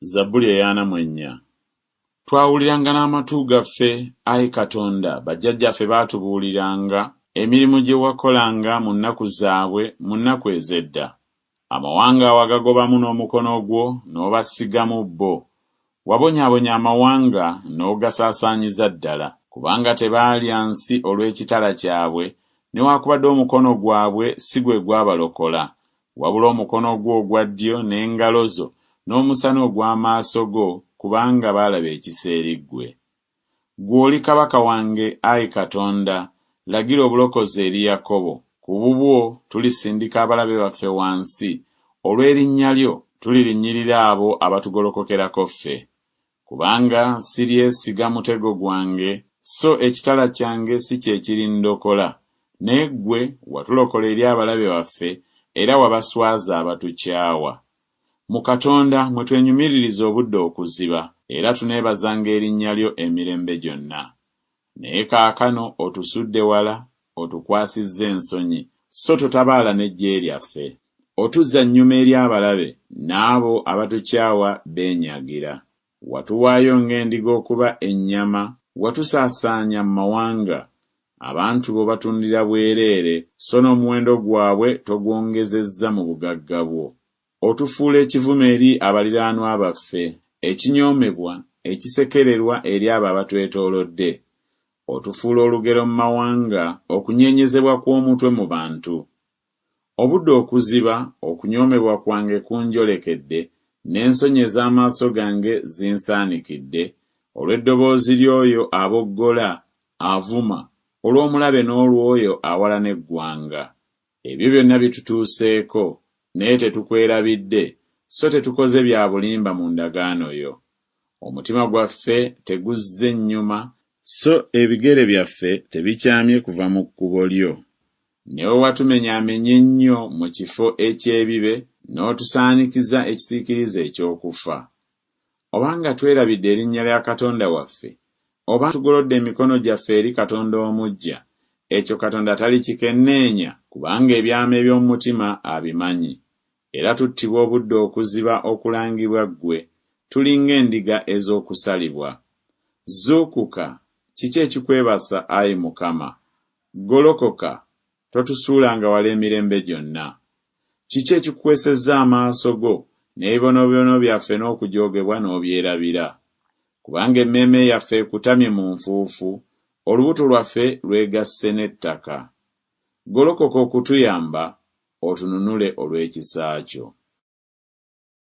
Zabbuli eyana mwenya. Twawuliranga n'amatu gaffe, Ayi Katonda, bajjajjaffe baatubuuliranga emirimu gye wakolanga mu nnaku zaabwe mu nnaku ez'edda. Amawanga wagagobamu n'omukono gwo n'obasigamu bo. Wabonyaabonya amawanga n'ogasaasaanyiza ddala, kubanga tebaalya nsi olw'ekitala kyabwe, newaakubadde omukono gwabwe si gwe gwabalokola, wabula omukono gwo ogwa ddyo n'engalo zo n'omusana ogw'amaaso go, kubanga baalaba ekiseera ggwe. Ggwe oli kabaka wange, Ayi Katonda, lagira obulokozi eri Yakobo. Ku bubwo tulisindika abalabe baffe wansi, olw'erinnya lyo tulirinnyirira abo abatugolokokerako ffe. Kubanga siryesiga mutego gwange, so ekitala kyange si kye kirindokola, naye ggwe watulokola eri abalabe baffe, era wabaswaza abatukyawa. Mu Katonda mwe twenyumiririza obudde okuziba, era tuneebazanga erinnya lyo emirembe gyonna. Naye kaakano otusudde wala, otukwasizza ensonyi, so totabaala n'eggye lyaffe. Otuzza nnyuma eri abalabe, n'abo abatukyawa beenyagira. Watuwaayo ng'endiga okuba ennyama, watusaasaanya mu mawanga. Abantu bo batundira bwereere, so n'omuwendo gwabwe togwongezezza mu bugagga bwo. Otufuula ekivume eri abaliraanwa baffe, ekinyoomebwa, ekisekererwa eri abo abatwetoolodde. Otufuula olugero mu mawanga, okunyeenyezebwa kw'omutwe mu bantu. Obudde okuziba, okunyoomebwa kwange kunjolekedde, n'ensonyi ez'amaaso gange zinsaanikidde, olw'eddoboozi ly'oyo aboggola, avuma, olw'omulabe n'olw'oyo awalana eggwanga. Ebyo byonna bitutuuseeko, naye tetukwerabidde, so tetukoze bya bulimba mu ndagaano yo. Omutima gwaffe teguzze nnyuma, so ebigere byaffe tebikyamye kuva mu kkubo lyo. Newe watumenyaamenya ennyo mu kifo eky'ebibe, n'otusaanikiza ekisiikirize eky'okufa. Obanga twerabidde erinnya lya Katonda waffe, oba tugolodde emikono gyaffe eri Katonda omuggya, ekyo Katonda talikikenneenya, kubanga ebyama eby'omu mutima abimanyi. Era tuttibwa obudde okuziba okulangibwa ggwe, tulinga endiga ez'okusalibwa. Zuukuka, kiki ekikwebasa, Ayi Mukama? Golokoka, totusuulanga wala emirembe gyonna. Kiki ekikukwesezza amaaso go, n'ebibonoobono byaffe n'okujoogebwa n'obyerabira? Kubanga emmeeme yaffe ekutamye mu nfuufu, olubuto lwaffe lwegasse n'ettaka. Golokoka okutuyamba, otununule olw'ekisa kyo.